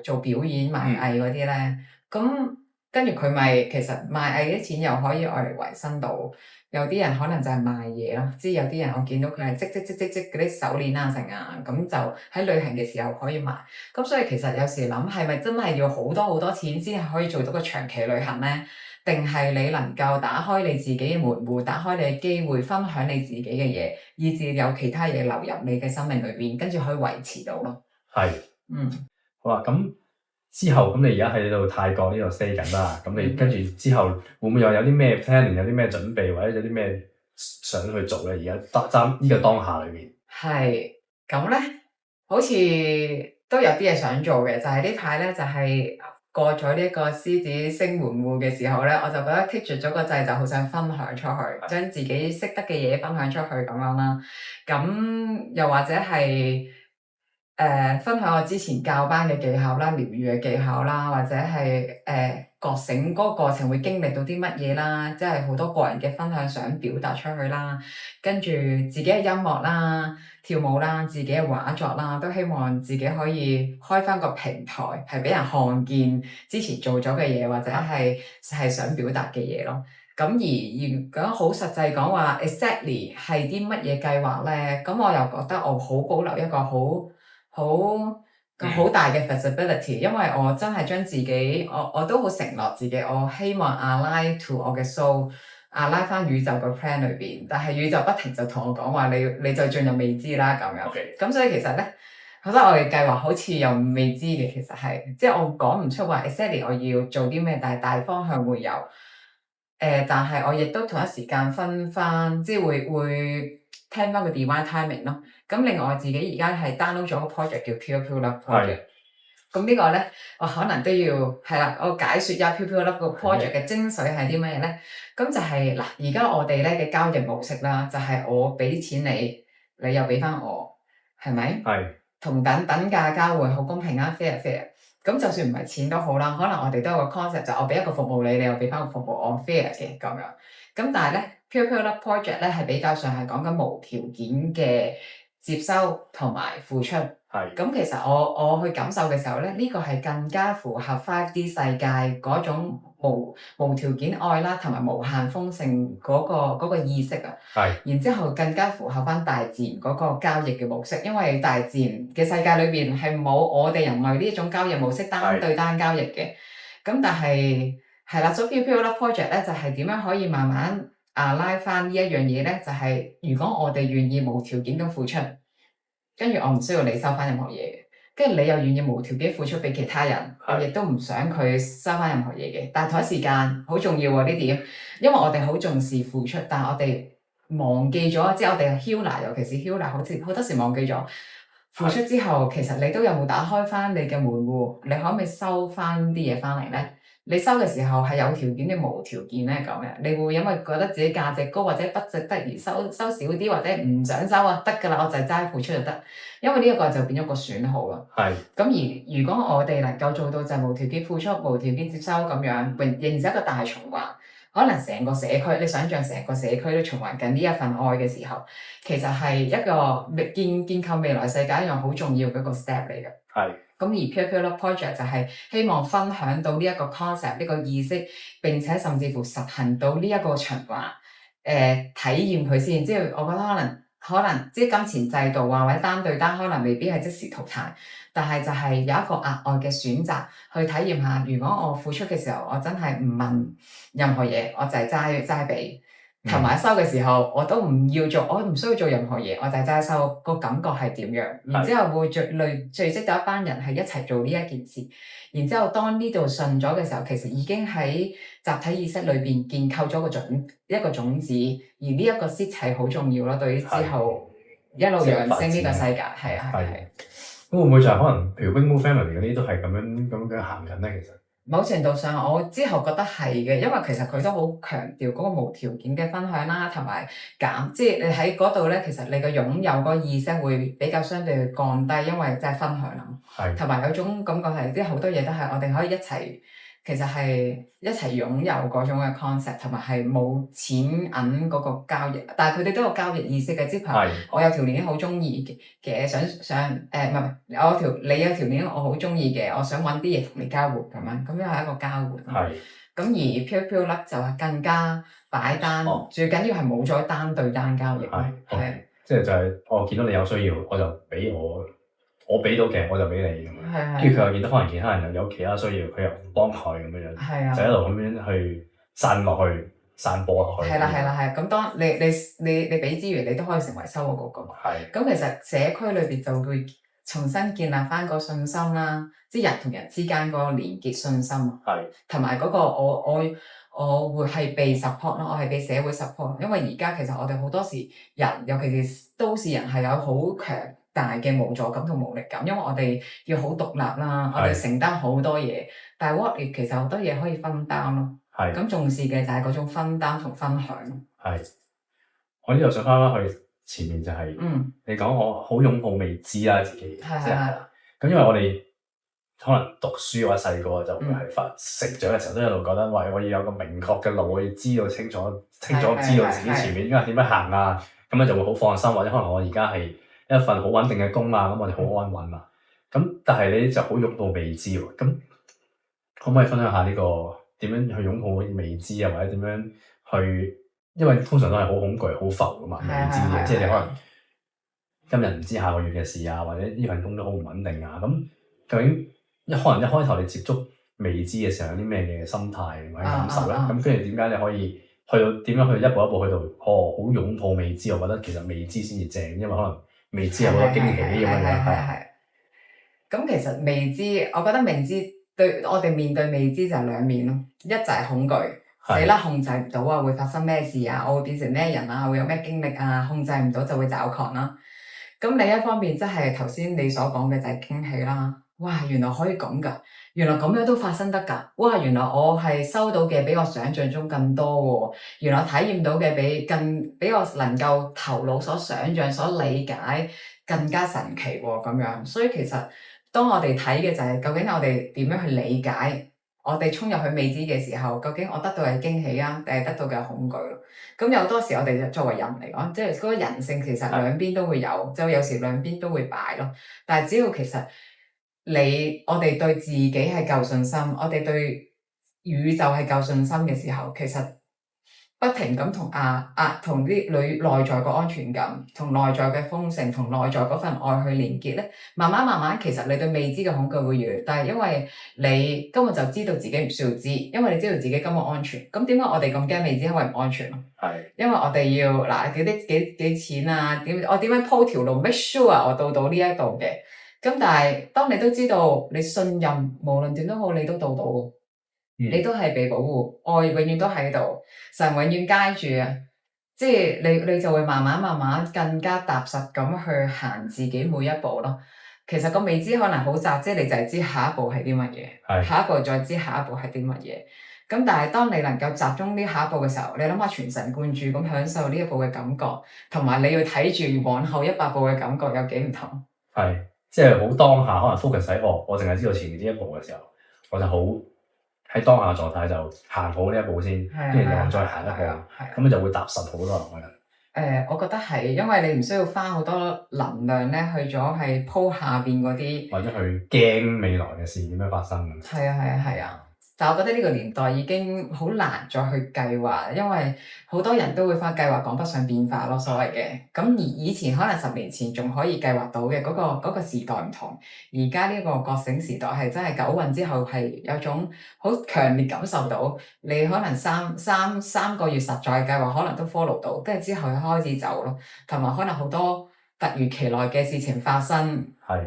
做表演賣藝嗰啲咧，咁跟住佢咪其實賣藝啲錢又可以愛嚟維生到。有啲人可能就係賣嘢咯，即係有啲人我見到佢係織嗰啲手鏈啊成啊，咁就喺旅行嘅時候可以賣。咁所以其實有時諗係咪真係要好多錢先係可以做到個長期旅行咧？定係你能夠打開你自己嘅門戶，打開你嘅機會，分享你自己嘅嘢，以至有其他嘢流入你嘅生命裏邊，跟住可以維持到咯。好啦，咁。之後咁你而家喺度泰國呢度 stay 緊啦，咁你跟住之後會唔會有啲咩 planning，有啲咩準備或者有啲咩想去做咧？而家呢個當下裏面係咁咧，好似都有啲嘢想做嘅，就係呢排咧就係過咗呢一個獅子星門戶嘅時候咧，我就覺得剔住咗個掣，就好想分享出去，將自己識得嘅嘢分享出去咁樣啦。咁又或者係。分享我之前教班嘅技巧啦、療癒嘅技巧啦，或者係覺醒嗰個過程會經歷到啲乜嘢啦，即係好多個人嘅分享想表達出去啦，跟住自己嘅音樂啦、跳舞啦、自己嘅畫作啦，都希望自己可以開返個平台，係俾人看見之前做咗嘅嘢，或者係想表達嘅嘢咯。咁而如果好實際講話 exactly 係啲乜嘢計劃咧，咁我又覺得我好保留一個好大嘅 flexibility，因為我真係將自己，我都好承諾自己，我希望 align to 我嘅 soul，align 翻宇宙嘅 plan 裏邊，但係宇宙不停就同我講話，你就進入未知啦咁樣。咁所以其實咧，覺得我嘅計劃好似又未知嘅，其實係，即係我講唔出話 exactly 我要做啲咩，但係大方向會有。但係我亦都同一時間分翻，即係會聽翻個 divine timing 咯。咁另外我自己而家係 download 咗個 project 叫 Pure Pure Love Project。咁呢個咧，我可能都要係啦，我解説一下 Pure Pure Love 個 project 嘅精髓係啲乜嘢咧？咁就係嗱，而家我哋咧嘅交易模式啦，就係我俾錢你，你又俾翻我，係咪？同等價交換，好公平啊 ，fair。咁就算唔係錢都好啦，可能我哋都有個 concept，就我俾一個服務你，你又俾翻個服務我 fair 嘅咁樣。咁但係咧 Pure Pure Love Project 咧係比較上係講緊無條件嘅接收同埋付出。咁其實我去感受嘅時候咧，呢個係更加符合 5D 世界嗰種無條件愛啦，同埋無限豐盛嗰個意識啊。然之後更加符合翻大自然嗰個交易嘅模式，因為大自然嘅世界裏邊係冇我哋人類呢一種交易模式單對單交易嘅。咁但係係啦，所以 Pure Pure Love Project 咧就係點樣可以慢慢拉翻呢一樣嘢咧？就係如果我哋願意無條件咁付出。跟住我唔需要你收翻任何嘢嘅，跟住你又願意無條件付出俾其他人，亦都唔想佢收翻任何嘢嘅。但係同一時間好重要喎呢點，因為我哋好重視付出，但係我哋忘記咗，即係我哋 Hila，尤其是 Hila，好多時忘記咗付出之後，其實你都有冇打開翻你嘅門戶？你可唔可以收翻啲嘢翻嚟咧？你收嘅時候係有條件定無條件咧咁嘅？你會因為覺得自己價值高或者不值得而收少啲，或者唔想收啊？得㗎啦，我就係齋付出就得。因為呢一個就變咗個損耗啦。係。咁而如果我哋能夠做到就係無條件付出、無條件接收咁樣，形成一個大循環，可能成個社區，你想象成個社區都循環緊呢一份愛嘅時候，其實係一個建構未來世界一樣好重要嘅一個 step 嚟嘅。係。咁而 Pure Pure Love Project 就係希望分享到呢一個 concept 呢個意識，並且甚至乎實行到呢一個循環，體驗佢先。即係我覺得可能即係金錢制度啊，或者單對單可能未必係即時淘汰，但係就係有一個額外嘅選擇去體驗下。如果我付出嘅時候，我真係唔問任何嘢，我就係齋俾。同埋收嘅時候，我都唔要做，我唔需要做任何嘢，我就係齋收。個感覺係點樣？然之後會聚集到一班人係一齊做呢一件事。然之後當呢度順咗嘅時候，其實已經喺集體意識裏邊建構咗一個種子。而呢一個 seed 係好重要咯，對於之後一路揚升呢個世界，係啊係。咁會唔會就係可能，譬如 Wingfold Family 嗰啲都係咁樣行緊咧？其實某程度上，我之後覺得係嘅，因為其實佢都好強調嗰個無條件嘅分享啦，同埋即係你喺嗰度咧，其實你嘅擁有個意識會比較相對降低，因為即係分享啦，同埋有種感覺係，即係好多嘢都係我哋可以一齊，其實係一齊擁有嗰種嘅 concept，同埋係冇錢銀嗰個交易，但係佢哋都有交易意識嘅，即係我有條鏈好中意嘅，想唔係你有條鏈我好中意嘅，我想揾啲嘢同你交換咁樣，咁樣係一個交換。咁而 Pure Pure Love就係更加擺單，最緊要係冇咗單對單交易。即係就係我見到你有需要，我就俾我俾到嘅我就俾你咁樣，跟住佢又見到可能其他人又有其他需要，佢又唔幫佢咁樣，就一路咁樣去散落去、散播落去。係啦。咁當你俾資源，你都可以成為收嗰個。咁其實社區裏邊就會重新建立翻個信心啦，即係人同人之間嗰個連結信心。同埋嗰個我會係被 support 咯，我係被社會 support，因為而家其實我哋好多時人，尤其是都市人係有好強大嘅無助感同無力感，因為我哋要好獨立啦，我哋承擔好多嘢，但係 what if 其實好多嘢可以分擔咯。咁重視嘅就係嗰種分擔同分享。我呢度想翻去前面就係，你講我好擁抱未知啦自己，咁因為我哋可能讀書或者細個就會係成長嘅時候都一路覺得，喂，我要有個明確嘅路，我要知道清楚知道自己前面應該點樣行啊，咁樣就會好放心，或者可能我而家係一份好穩定嘅工啊，咁我哋好安穩啊。咁但係你就好擁抱未知喎，咁可唔可以分享下呢個點樣去擁抱未知啊，或者點樣去？因為通常都係好恐懼、好浮噶嘛，未知嘅，即係你可能今日唔知下個月嘅事啊，或者呢份工都好唔穩定啊。咁究竟可能一開頭你接觸未知嘅時候有啲咩嘅心態或者感受咧？咁跟住點解你可以去到點樣去一步一步去到好擁抱未知？我覺得其實未知先至正，因為可能未知有好多驚喜咁樣。咁其實未知，我覺得未知對我哋面對未知就係兩面咯，一就係恐懼。死啦，控制唔到啊！會發生咩事啊？我會變成咩人啊？會有咩經歷啊？控制唔到就會抓狂啦。咁另一方面，即係頭先你所講嘅就係驚喜啦。哇！原來可以咁㗎，原來咁樣都發生得㗎。哇！原來我係收到嘅比我想象中更多喎。原來體驗到嘅比我能夠頭腦所想像、所理解更加神奇喎。咁樣，所以其實當我哋睇嘅就係究竟我哋點樣去理解？我哋衝入去未知嘅時候，究竟我得到嘅係驚喜啊，定係得到嘅係恐懼咯？咁有多時我哋作為人嚟講，即係嗰個人性其實兩邊都會有，就有時兩邊都會擺咯。但係只要其實我哋對自己係夠信心，我哋對宇宙係夠信心嘅時候，其實不停咁同啲內在個安全感，同內在嘅豐盛，同內在嗰份愛去連結咧，慢慢，其實你對未知嘅恐懼會越嚟越低，因為你根本就知道自己唔需要知，因為你知道自己根本安全。咁點解我哋咁驚未知？因為唔安全咯。因為我哋要幾錢啊？我點樣鋪條路 make sure 我到呢一度嘅？咁但係當你都知道你信任，無論點都好，你都到到，你都係被保護，愛永遠都喺度，神永遠街住啊！即係你就會慢慢更加踏實咁去行自己每一步咯。其實個未知可能好窄，即係你就係知下一步係啲乜嘢，下一步再知下一步係啲乜嘢。咁但係當你能夠集中呢下一步嘅時候，你諗下全神貫注咁享受呢一步嘅感覺，同埋你要睇住往後100步嘅感覺有幾唔同。係，即係好當下，可能 focus 喺我淨係知道前面呢一步嘅時候，我就好喺當下狀態就行好呢一步先，跟住又再行一步，咁你就會踏實好多。我覺得係，因為你唔需要花好多能量咧去咗係鋪下邊嗰啲，或者去驚未來嘅事點樣發生。係啊。但係我覺得呢個年代已經好難再去計劃，因為好多人都會話計劃趕不上變化咯，所謂嘅。咁而以前可能10年前仲可以計劃到嘅嗰個時代唔同，而家呢個覺醒時代係真係九運之後係有種好強烈感受到，你可能三個月實在計劃可能都 follow 到，跟住之後開始走咯，同埋可能好多突如其來嘅事情發生。係。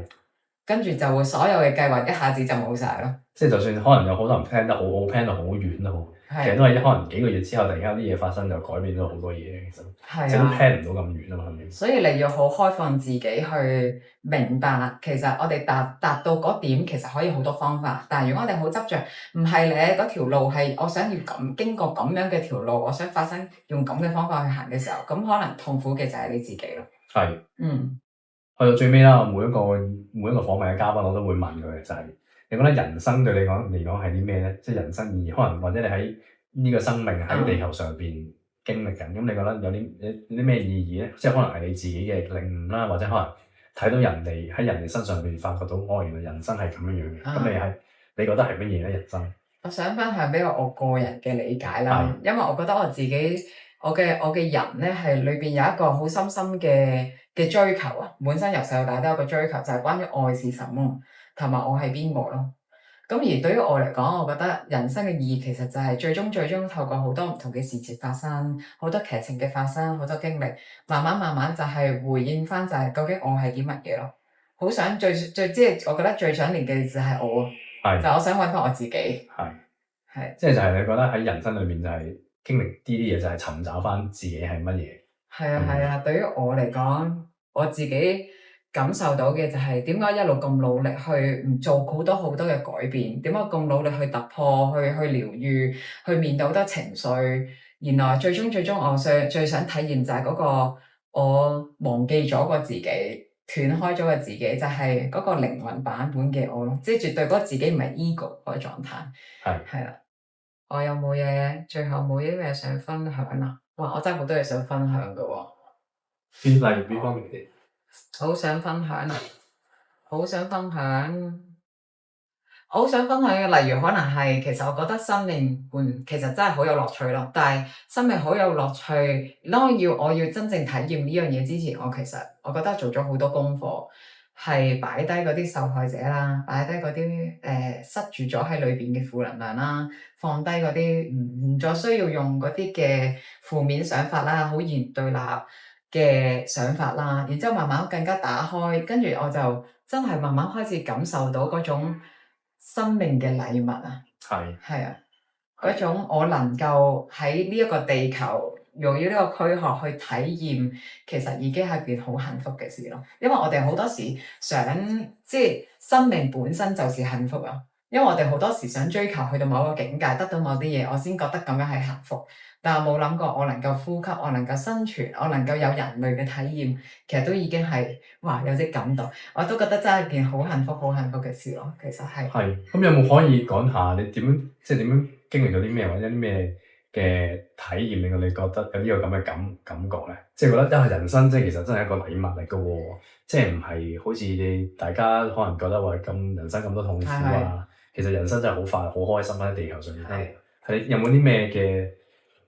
跟住就會所有嘅計劃一下子就冇晒咯。即係就算可能有好多人 plan 得好好 plan 到好遠都好，其實都係可能幾個月之後突然間有啲嘢發生就改變咗好多嘢。其實即係都 plan 唔到咁遠啊嘛。所以你要好開放自己去明白，其實我哋達到嗰點其實可以好多方法，但係如果我哋好執着，唔係咧嗰條路係我想要咁經過咁樣嘅條路，我想發生用咁嘅方法去行嘅時候，咁可能痛苦嘅就係你自己咯。係。去到最尾啦，每一個訪問嘅嘉賓我都會問佢嘅就係，你覺得人生對你嚟講係啲咩咧？即係人生意義，可能或者你喺呢個生命喺地球上邊經歷緊，咁你覺得有啲咩意義咧？即係可能係你自己嘅領悟啦，或者可能睇到人哋喺人哋身上邊發覺到，哦，原來人生係咁樣樣嘅。咁你覺得係乜嘢咧？人生？我想分享俾我個人嘅理解啦，因為我覺得我自己我嘅人咧係裏邊有一個好深深嘅追求啊，本身由細到大都有個追求，就係關於愛是什麼，同埋我係邊個咯。咁而對於我嚟講，我覺得人生嘅意義其實就係最終透過好多唔同嘅事情發生，好多劇情嘅發生，好多經歷，慢慢就係回應翻就係究竟我係啲乜嘢咯。好想最即係我覺得最想連嘅就係我，就我想揾翻我自己。即係就係你覺得喺人生裏面就係經歷呢啲嘢，就係尋找翻自己係乜嘢。係啊，對於我嚟講，我自己感受到嘅就係點解一路咁努力去唔做好多嘅改變，點解咁努力去突破、去療癒、去面對好多情緒。原來最終我最想體驗就係嗰個我忘記咗個自己、斷開咗個自己，就係嗰個靈魂版本嘅我咯。即係絕對嗰個自己唔係 ego 嗰個狀態。係啦。我有冇嘢？最後冇啲咩想分享啊？哇！我真係好多嘢想分享㗎喎。例如邊方面啲？好想分享啊！好想分享。我好想分享嘅，例如可能係，其實我覺得生命其實真係好有樂趣咯。但係生命好有樂趣，當我要真正體驗呢樣嘢之前，我覺得做咗好多功課，係擺低嗰啲受害者啦，擺低嗰啲塞住咗喺裏邊嘅負能量啦，放低嗰啲唔再需要用嗰啲嘅負面想法啦，好嚴對立嘅想法啦，然之後慢慢更加打開，跟住我就真係慢慢開始感受到嗰種生命嘅禮物啊！係啊，嗰種我能夠喺呢一個地球用於呢個軀殼去體驗，其實已經係件好幸福嘅事咯。因為我哋好多時想，即係生命本身就是幸福啊。因為我哋好多時想追求去到某個境界，得到某啲嘢，我先覺得咁樣係幸福。但係冇諗過我能夠呼吸，我能夠生存，我能夠有人類嘅體驗，其實都已經係哇有啲感動。我都覺得真係件好幸福嘅事咯。其實係。咁有冇可以講下你點樣經歷咗啲咩，或者啲咩嘅體驗令到你覺得有呢個咁嘅感覺咧？即係覺得人生其實真係一個禮物嚟嘅喎，即係唔係好似大家可能覺得話咁人生咁多痛苦啊？其實人生真係好快好開心喺地球上面。係有冇啲咩嘅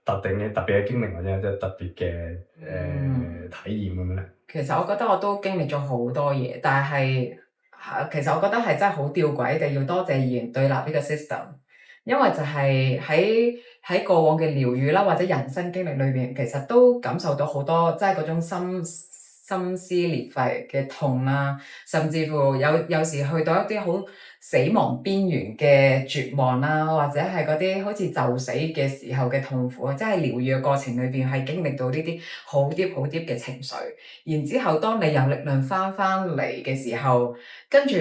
特別嘅經歷或者即係特別嘅體驗咁樣咧？其實我覺得我都經歷咗好多嘢，但係其實我覺得係真係好吊詭地要多謝二元對立呢個 system，因為就係喺過往嘅療癒啦，或者人生經歷裏邊，其實都感受到好多即係嗰種心撕裂肺嘅痛啦，甚至乎有時去到一啲好死亡邊緣嘅絕望啦，或者係嗰啲好似就死嘅時候嘅痛苦，即係療愈嘅過程裏邊係經歷到呢啲好 deep 好 deep 嘅情緒，然之後當你有力量翻嚟嘅時候，跟住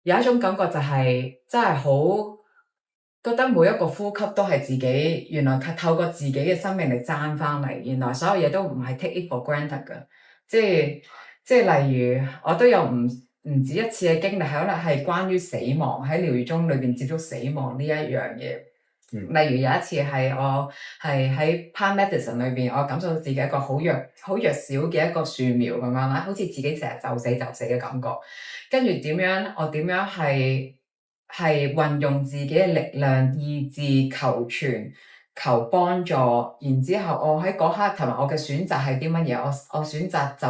有一種感覺就係真係好覺得每一個呼吸都係自己，原來透過自己嘅生命嚟爭翻嚟，原來所有嘢都唔係 take it for granted 㗎，即係例如我都有唔止一次嘅經歷，可能係關於死亡喺療愈中裏邊接觸死亡呢一樣嘢。例如有一次係我係喺 Plant Medicine 裏邊，我感受到自己一個好弱小嘅一個樹苗咁樣啦，好似自己成日就死嘅感覺。跟住我點樣係運用自己嘅力量、意志、求全、求幫助，然之後我喺嗰刻同埋我嘅選擇係啲乜嘢？我選擇就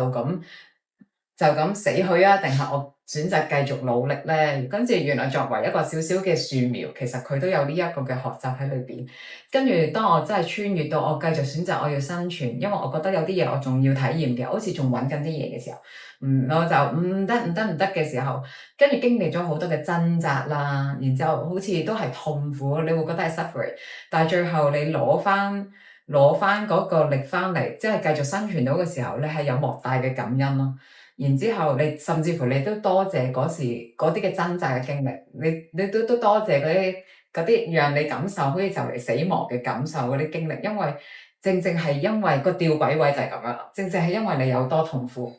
咁死去啊，定係我選擇繼續努力咧？跟住原來作為一個小小嘅樹苗，其實佢都有呢一個嘅學習喺裏邊。跟住當我真係穿越到我繼續選擇我要生存，因為我覺得有啲嘢我仲要體驗嘅，好似仲揾緊啲嘢嘅時候，我就唔得嘅時候，跟住經歷咗好多嘅掙扎啦，然之後好似都係痛苦，你會覺得係 suffering，但係最後你攞翻嗰個力翻嚟，即係繼續生存到嘅時候，你係有莫大嘅感恩咯。然之後你甚至乎你都多謝嗰時嗰啲嘅掙扎嘅經歷，你都多謝嗰啲讓你感受好似就嚟死亡嘅感受嗰啲經歷，因為正係因為個吊詭位就係咁樣啦，正係因為你有多痛苦，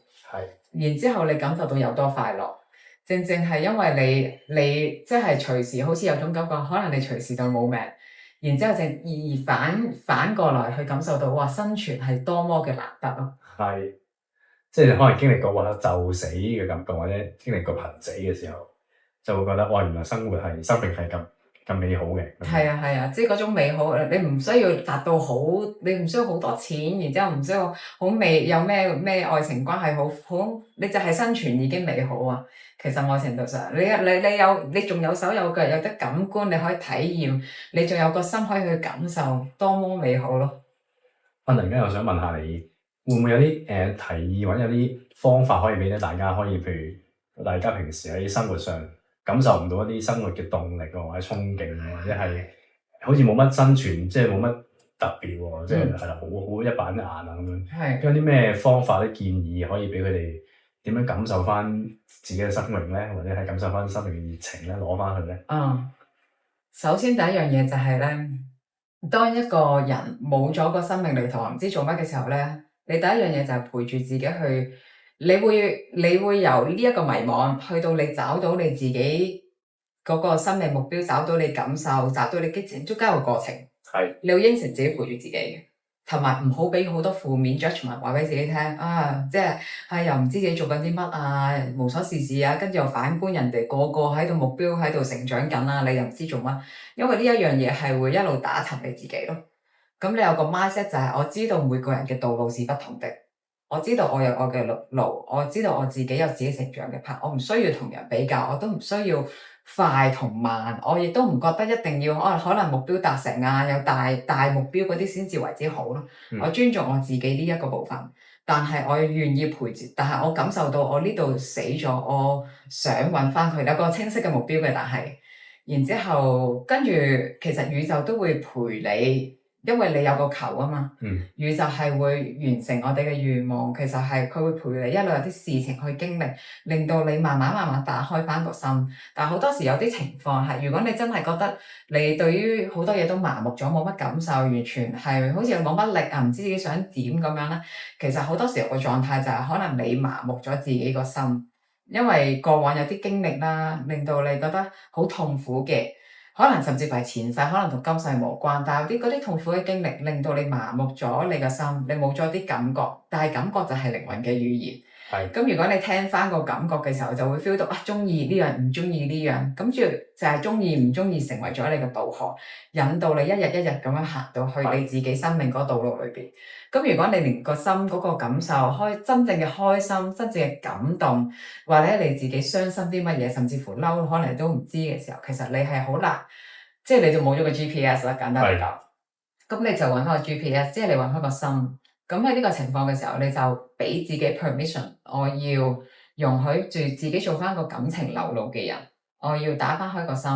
然之後你感受到有多快樂，正係因為你即係隨時好似有種感覺，可能你隨時就冇命，然之後反過來去感受到哇，生存係多麼嘅難得咯。係。即係可能經歷過或者就死嘅感覺，或者經歷過瀕死嘅時候，就會覺得哇，原來生命係咁美好嘅。係啊，即係嗰種美好，你唔需要達到好，你唔需要好多錢，然之後唔需要好美，有咩愛情關係好，你就係生存已經美好啊！其實某程度上，你仲有手有腳，有得感官，你可以體驗，你仲有個心可以去感受，多麼美好咯！突然間又想問下你，會唔會有啲提議或者有啲方法可以俾到大家，可以譬如大家平時喺生活上感受唔到一啲生活嘅動力或者憧憬，或者係好似冇乜生存，即係冇乜特別喎，即係係啦，好一板一眼啊咁樣。係。有啲咩方法啲建議可以俾佢哋點樣感受翻自己嘅生命咧，或者係感受翻生命嘅熱情咧，攞翻去咧？首先第一樣嘢就係咧，當一個人冇咗個生命旅途，唔知做乜嘅時候咧。你第一樣嘢就係陪住自己去，你會由呢一個迷惘去到你找到你自己嗰個生命目標，找到你感受，找到你激情，中間有個過程。係。你要應承自己陪住自己，同埋唔好俾好多負面 judgment 話俾自己聽啊！即係又唔知自己做緊啲乜啊，無所事事啊，跟住又反觀人哋個喺度目標喺度成長緊啊，你又唔知做乜，因為呢一樣嘢係會一路打沉你自己咯。咁你有個 mindset 就係我知道每個人嘅道路是不同的，我知道我有我嘅路，我知道我自己有自己成長嘅 part，我唔需要同人比較，我都唔需要快同慢，我亦都唔覺得一定要可能目標達成啊，有大目標嗰啲先至為之好咯。我尊重我自己呢一個部分，但係我願意陪住，但係我感受到我呢度死咗，我想揾翻佢有個清晰嘅目標嘅，但係然之後跟住其實宇宙都會陪你。因為你有個球啊嘛，宇宙係會完成我哋嘅願望，其實係佢會陪你一路有啲事情去經歷，令到你慢慢打開翻個心。但係好多時有啲情況係，如果你真係覺得你對於好多嘢都麻木咗，冇乜感受，完全係好似冇乜力啊，唔知自己想點咁樣咧。其實好多時候個狀態就係可能你麻木咗自己個心，因為過往有啲經歷啦，令到你覺得好痛苦嘅。可能甚至乎係前世，可能同今世無關，但係嗰啲痛苦嘅經歷，令到你麻木咗你個心，你冇咗啲感覺，但係感覺就係靈魂嘅語言。係。咁如果你聽翻個感覺嘅時候，就會 feel 到中意呢樣，唔中意呢樣，咁就係中意唔中意成為咗你嘅導航，引導你一日一日咁樣行到去你自己生命嗰道路裏邊。咁如果你連個心嗰個感受真正嘅開心、真正嘅感動，或者你自己傷心啲乜嘢，甚至乎嬲，可能你都唔知嘅時候，其實你係好難，即係你就冇咗個 GPS 啦，簡單嚟講。咁你就揾開個 GPS，即係你揾開個心，咁喺呢個情況嘅時候，你就俾自己 permission，我要容許住自己做翻個感情流露嘅人，我要打翻開個心。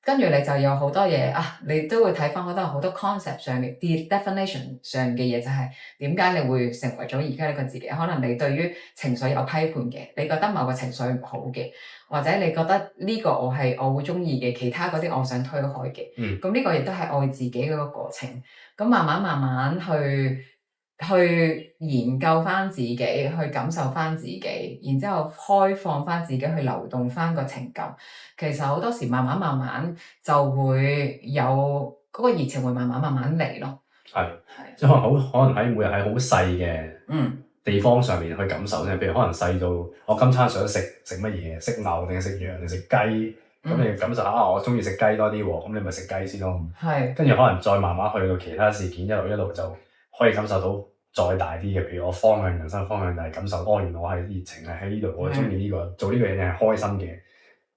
跟住你就有好多嘢啊，你都會睇翻好多 concept 上面啲 definition 上嘅嘢，就係點解你會成為咗而家呢個自己？可能你對於情緒有批判嘅，你覺得某個情緒唔好嘅，或者你覺得呢個我會鍾意嘅，其他嗰啲我想推開嘅。咁呢個亦都係愛自己嗰個過程。咁慢慢去研究翻自己，去感受翻自己，然之後開放翻自己，去流動翻個情感。其實好多時慢慢就會有嗰個熱情會慢慢嚟咯。係，即係可能喺每日喺好細嘅地方上面去感受先。譬如可能細到我今餐想食乜嘢，食牛定係食羊定食雞，咁你感受下我中意食雞多啲喎，咁你咪食雞先咯。係，跟住可能再慢慢去到其他事件，一路就可以感受到再大啲嘅，譬如我人生方向就係感受，原來我係熱情係喺呢度，我中意呢個做呢個嘢係開心嘅。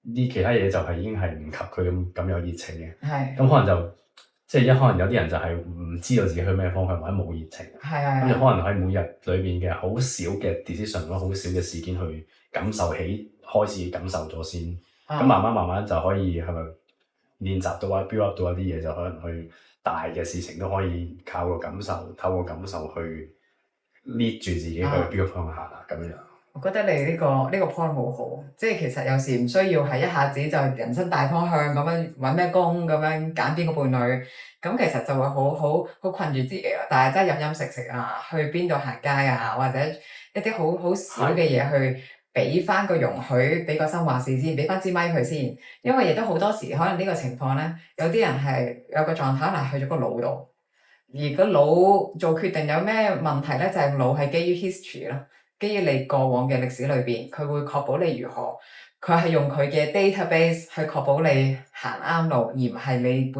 啲其他嘢就係已經係唔及佢咁有熱情嘅。係，咁可能就即係可能有啲人就係唔知道自己去咩方向或者冇熱情。係，咁就可能喺每日裏邊嘅好少嘅 decision 好少嘅事件去感受開始感受咗先。咁慢慢就可以係咪練習到build up 到一啲嘢，就可能去大嘅事情都可以靠個感受，透過感受去 lead 住自己去邊個方向行咁樣。我覺得你呢個 point 好好，即係其實有時唔需要係一下子就人生大方向咁樣揾咩工咁樣揀邊個伴侶，咁其實就會好困住自己啦。但係真係飲食啊，去邊度行街啊，或者一啲好少嘅嘢去俾翻個容許，俾個心話事先，俾翻支咪佢先。因為亦都好多時可能呢個情況咧，有啲人係有個狀態係去咗個腦度，而個腦做決定有咩問題咧，就係腦係基於 history 咯。基於你過往嘅歷史裏邊，佢會確保你如何，佢係用佢嘅 database 去確保你行啱路，而唔係你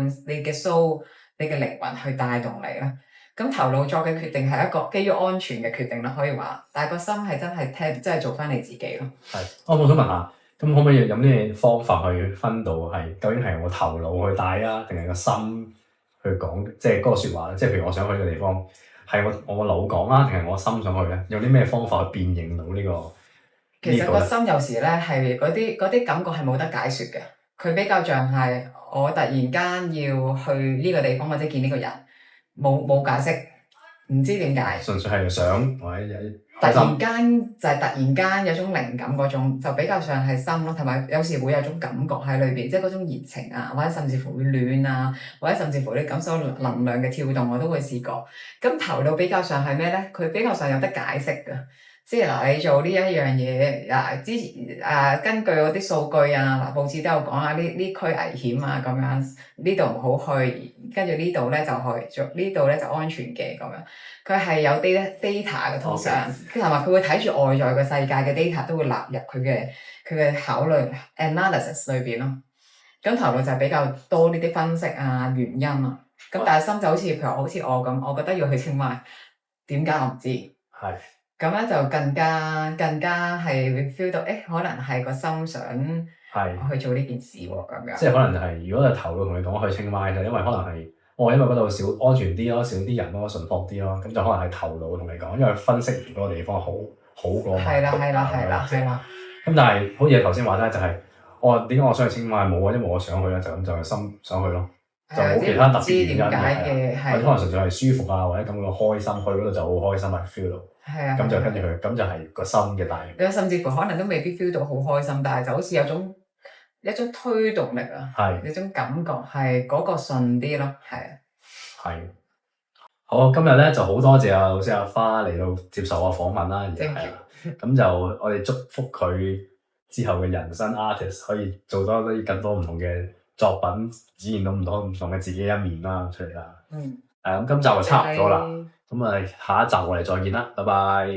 嘅 soul、你嘅靈魂去帶動你啦。咁頭腦作嘅決定係一個基於安全嘅決定啦，可以話，但係個心係真係做翻你自己咯。係，我想問下，咁可唔可以有咩方法去分到係究竟係我頭腦去帶啊，定係個心去講，即係嗰個説話咧？即係譬如我想去呢個地方。係我個腦講啊，定係我心想去咧？有啲咩方法去辨認到呢個？其實個心有時咧係嗰啲感覺係冇得解説嘅，佢比較像係我突然間要去呢個地方或者見呢個人，冇解釋，唔知點解。純粹係想或者突然間就係突然間有種靈感嗰種，就比較上係心咯，同埋有時會有種感覺喺裏邊，即係嗰種熱情啊，或者甚至乎會暖啊，或者甚至乎你感受能量嘅跳動，我都會試過。咁頭腦比較上係咩咧？佢比較上有得解釋㗎，即係嗱，你做呢一樣嘢嗱，之前根據嗰啲數據啊，嗱報紙都有講啊，呢區危險啊咁樣，呢度唔好去，跟住呢度咧就去，呢度咧就安全嘅咁樣。佢係有 data 嘅通常，同埋佢會睇住外在嘅世界嘅 data 都會納入佢嘅考慮 analysis 裏邊咯。咁頭腦就係比較多呢啲分析啊、原因啊。咁但係心就譬如好似我咁，我覺得要去清邁，點解我唔知？係。咁樣就更加係會 feel 到，可能係個心想去做呢件事喎，咁樣。即係可能係，如果係頭腦同你講去清邁，就因為可能係，因為嗰度少安全啲咯，少啲人咯，順服啲咯，咁就可能係頭腦同你講，因為分析完嗰個地方好過。係啦。咁但係好似頭先話齋，就係點解我想去清邁冇啊？因為我想去啦，就咁就心想去咯。就冇其他特別原因嘅，或者可能純粹係舒服啊，或者感覺開心，去嗰度就好開心啊 feel 到。係啊。咁就跟住佢，咁就係個心嘅大。你甚至乎可能都未必 feel 到好開心，但係就好似有一種推動力啊，有種感覺係嗰個順啲咯，係啊。係。好，今日咧就好多謝老師阿花嚟到接受我訪問啦，咁就我哋祝福佢之後嘅人生 artist 可以做多啲更多唔同嘅作品，展現到唔同嘅自己一面啦出嚟啦。咁今集就差唔多啦，咁下一集我哋再見啦，拜拜。